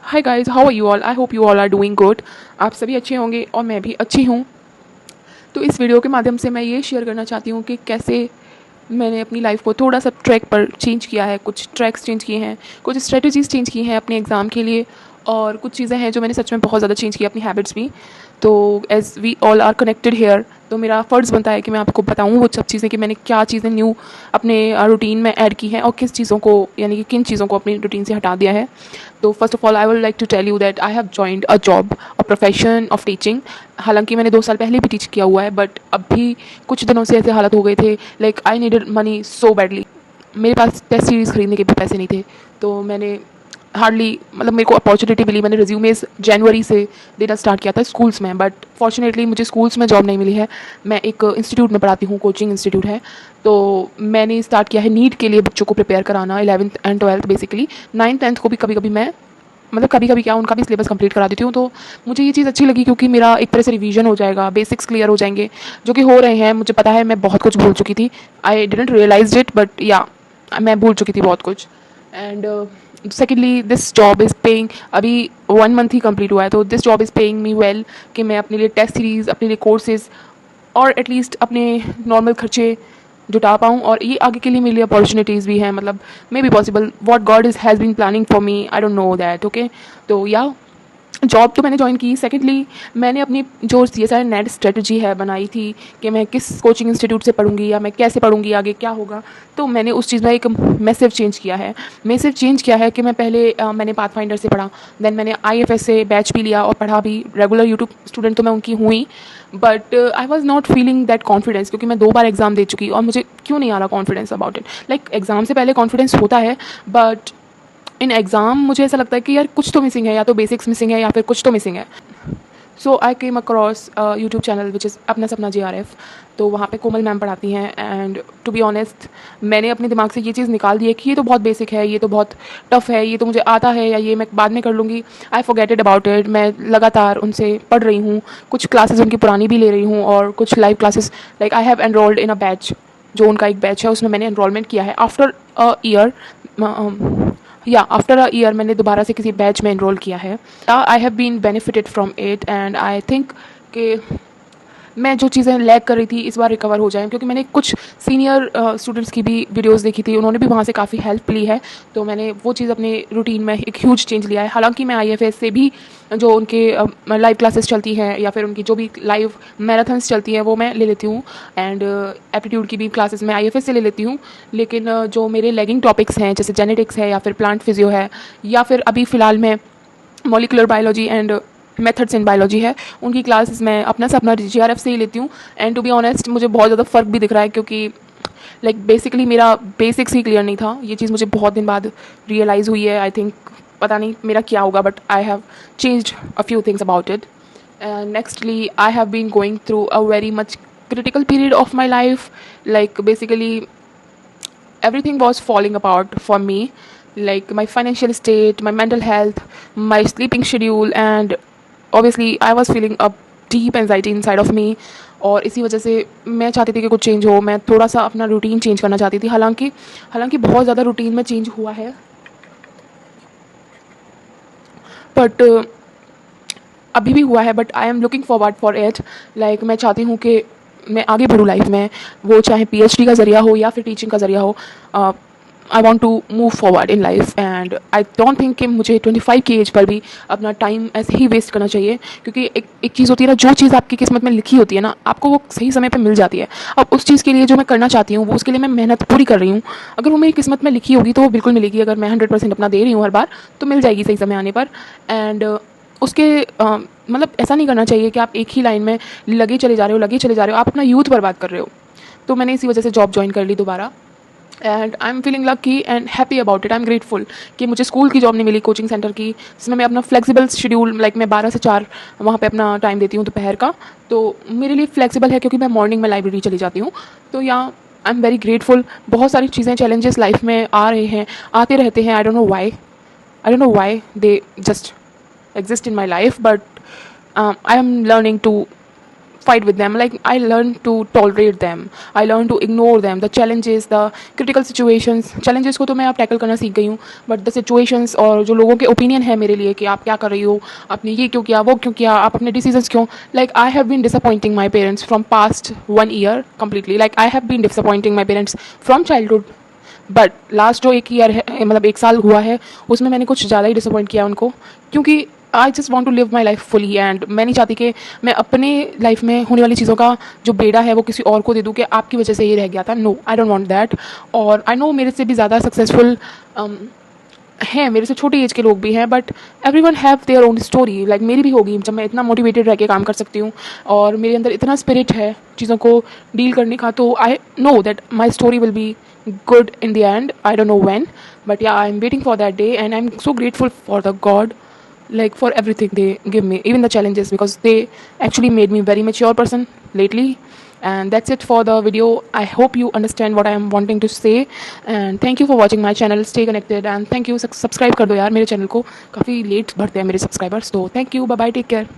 Hi guys, how are you all? I hope you all are doing good. आप सभी अच्छे होंगे और मैं भी अच्छी हूँ। तो इस वीडियो के माध्यम से मैं ये शेयर करना चाहती हूँ कि कैसे मैंने अपनी लाइफ को थोड़ा सा ट्रैक पर चेंज किया है, कुछ ट्रैक्स चेंज किए हैं, कुछ स्ट्रेटजीज चेंज की हैं अपने एग्ज़ाम के लिए, और कुछ चीज़ें हैं जो मैंने सच में बहुत ज़्यादा चेंज की, अपनी हैबिट्स भी। तो as we all are connected here, तो मेरा फ़र्ज़ बनता है कि मैं आपको बताऊँ वो सब चीज़ें कि मैंने क्या चीज़ें न्यू अपने रूटीन में ऐड की हैं और किस चीज़ों को, यानी कि किन चीज़ों को अपनी रूटीन से हटा दिया है। तो first of all I would like to tell you that I have joined a job, a profession of teaching. हालांकि मैंने 2 साल पहले भी टीच किया हुआ है, बट अभी कुछ दिनों से ऐसे हालत हो गए थे, like I needed money so badly. मेरे पास टेस्ट सीरीज़ खरीदने के भी पैसे नहीं थे, तो मैंने हार्डली, मतलब मेरे को अपॉर्चुनिटी मिली, मैंने रिज्यूमेज जनवरी से देना स्टार्ट किया था स्कूल्स में, बट फॉर्चुनेटली मुझे स्कूल्स में जॉब नहीं मिली है। मैं एक इंस्टीट्यूट में पढ़ाती हूँ, कोचिंग इंस्टीट्यूट है। तो मैंने स्टार्ट किया है नीट के लिए बच्चों को प्रिपेयर कराना, 11th and 12th basically. 9th 10th को भी कभी कभी मैं, मतलब कभी कभी क्या, उनका भी सिलेबस कंप्लीट करा देती हूँ। तो मुझे ये चीज़ अच्छी लगी क्योंकि मेरा एक तरह से रिवीजन हो जाएगा, बेसिक्स क्लियर हो जाएंगे, जो कि हो रहे हैं। मुझे पता है मैं बहुत कुछ भूल चुकी थी, I didn't realise it, but या मैं भूल चुकी थी बहुत कुछ। And secondly this job is paying, अभी 1 मंथ ही कंप्लीट हुआ है, तो this job is paying me well, कि मैं अपने लिए टेस्ट सीरीज़, अपने लिए कोर्सेज और एटलीस्ट अपने नॉर्मल खर्चे जुटा पाऊँ, और ये आगे के लिए मेरे लिए अपॉर्चुनिटीज़ भी हैं, मतलब may be possible, what god is has been planning for me, I don't know that. Okay, तो या जॉब तो मैंने ज्वाइन की। सेकेंडली मैंने अपनी जो C S I NET strategy है बनाई थी कि मैं किस कोचिंग इंस्टीट्यूट से पढ़ूंगी या मैं कैसे पढ़ूंगी, आगे क्या होगा। तो मैंने उस चीज़ में एक मैसिव चेंज किया है। मैसिव चेंज किया है कि मैं पहले मैंने पाथफाइंडर से पढ़ा, देन मैंने IFS से बैच भी लिया और पढ़ा भी। रेगुलर यूट्यूब स्टूडेंट तो मैं उनकी हुई, but I was not feeling that confidence, क्योंकि मैं 2 बार एग्जाम दे चुकी और मुझे क्यों नहीं आ रहा confidence about it. Like exam से पहले कॉन्फिडेंस होता है, बट इन एग्ज़ाम मुझे ऐसा लगता है कि यार कुछ तो मिसिंग है, या तो बेसिक्स मिसिंग है या फिर कुछ तो मिसिंग है। So I came across YouTube channel which is Apna Sapna JRF। तो वहाँ पे कोमल मैम पढ़ाती हैं, एंड टू बी ऑनेस्ट मैंने अपने दिमाग से ये चीज़ निकाल दी है कि ये तो बहुत बेसिक है, ये तो बहुत टफ है, ये तो मुझे आता है, या ये मैं बाद में कर लूँगी। आई फॉरगेटेड अबाउट इट। मैं लगातार उनसे पढ़ रही हूँ, कुछ क्लासेस उनकी पुरानी भी ले रही हूँ और कुछ live classes. Like I have enrolled in a batch, जो उनका एक बैच है उसमें मैंने एनरोलमेंट किया है। आफ्टर अ ईयर, या आफ्टर अ ईयर मैंने दोबारा से किसी बैच में एनरोल किया है। I have been benefited from it, and I think कि मैं जो चीज़ें लैग कर रही थी इस बार रिकवर हो जाएँ, क्योंकि मैंने कुछ सीनियर स्टूडेंट्स की भी वीडियोस देखी थी, उन्होंने भी वहाँ से काफ़ी हेल्प ली है। तो मैंने वो चीज़ अपने रूटीन में एक ह्यूज चेंज लिया है। हालांकि मैं IFS से भी जो उनके लाइव क्लासेस चलती हैं या फिर उनकी जो भी लाइव मैराथन्स चलती हैं वो मैं ले लेती हूँ, एंड एप्टीट्यूड की भी क्लासेस मैं IFS से ले लेती हूँ। लेकिन जो मेरे लैगिंग टॉपिक्स हैं, जैसे जेनेटिक्स है या फिर प्लांट फिजियो है, या फिर अभी फ़िलहाल में molecular biology and methods in biology है, उनकी क्लासेस मैं अपना से अपना JRF से ही लेती हूँ। एंड टू बी ऑनेस्ट मुझे बहुत ज़्यादा फ़र्क भी दिख रहा है, क्योंकि लाइक बेसिकली मेरा बेसिक्स ही क्लियर नहीं था। ये चीज़ मुझे बहुत दिन बाद रियलाइज़ हुई है। आई थिंक पता नहीं मेरा क्या होगा, but I have changed a few things about it. Nextly, I have been going through a very much critical period of my life. Like basically everything was falling apart for me, like my financial state, my mental health, my sleeping schedule, and obviously I was feeling a deep anxiety inside of me। और इसी वजह से मैं चाहती थी कि कुछ change हो, मैं थोड़ा सा अपना रूटीन चेंज करना चाहती थी। हालांकि हालांकि बहुत ज़्यादा रूटीन में चेंज हुआ है, बट अभी भी हुआ है, but I am looking forward for it. Like मैं चाहती हूँ कि मैं आगे बढ़ूँ लाइफ में, वो चाहे PhD का ज़रिया हो या फिर टीचिंग का ज़रिया हो। I want to move forward in life, and I don't think कि मुझे 25 की एज पर भी अपना टाइम ऐसे ही वेस्ट करना चाहिए। क्योंकि एक चीज़ होती है ना, जो चीज़ आपकी किस्मत में लिखी होती है ना, आपको वो सही समय पर मिल जाती है। अब उस चीज़ के लिए जो मैं करना चाहती हूँ वो, उसके लिए मैं मेहनत पूरी कर रही हूँ। अगर वो मेरी किस्मत में लिखी होगी तो वो बिल्कुल मिलेगी। अगर मैं 100% अपना दे रही हूँ हर बार, तो मिल जाएगी सही समय आने पर। एंड उसके मतलब ऐसा नहीं करना चाहिए कि आप एक ही लाइन में लगे चले जा रहे हो, लगे चले जा रहे हो, आप अपना यूथ बर्बाद कर रहे हो। तो मैंने इसी वजह से जॉब ज्वाइन कर ली दोबारा, and I am feeling lucky and happy about it. I am grateful कि मुझे स्कूल की जॉब नहीं मिली, कोचिंग सेंटर की, जिसमें मैं अपना फ्लेक्सिबल शेड्यूल, लाइक मैं 12 से 4 वहाँ पे अपना टाइम देती हूँ दोपहर का। तो मेरे लिए फ्लेक्सिबल है, क्योंकि मैं मॉर्निंग में लाइब्रेरी चली जाती हूँ। तो यहाँ आई एम वेरी ग्रेटफुल। बहुत सारी चीज़ें, चैलेंजेस लाइफ में आ रहे हैं, आते रहते हैं। आई don't know why they just exist in my life, but I am learning to fight with them. Like I learned to tolerate them, I learned to ignore them, the challenges, the critical situations. challenges को तो मैं अब tackle करना सीख गई हूँ, but the situations और जो लोगों के ओपिनियन है मेरे लिए कि आप क्या कर रही हो, आपने ये क्यों किया, वो क्यों किया, आप अपने डिसीजंस क्यों, like I have been disappointing my parents from past 1 year completely. Like I have been disappointing my parents from childhood, but last जो 1 year है, मतलब 1 साल हुआ है, उसमें मैंने कुछ ज़्यादा ही डिसअपॉइंट किया उनको, क्योंकि I just want to live my life fully and मैं नहीं चाहती कि मैं अपने लाइफ में होने वाली चीज़ों का जो बेड़ा है वो किसी और को दे दूँ कि आपकी वजह से ये रह गया था. No, I don't want that. और आई नो मेरे से भी ज़्यादा सक्सेसफुल हैं, मेरे से छोटी एज के लोग भी हैं, but every one have their own story. Like मेरी भी होगी जब मैं इतना मोटिवेटेड रह के काम कर सकती हूँ और मेरे अंदर इतना स्पिरिट है चीज़ों को डील करने का, तो I know that my story will be good in the end. I don't know when, but yeah, I'm waiting for that day and I'm so grateful for the God, like for everything they give me, even the challenges, because they actually made me very mature person lately. And that's it for the video. I hope you understand what I am wanting to say, and thank you for watching my channel. Stay connected and thank you. Subscribe कर दो यार मेरे channel को, काफ़ी late बढ़ते हैं मेरे subscribers, तो thank you, bye bye, take care.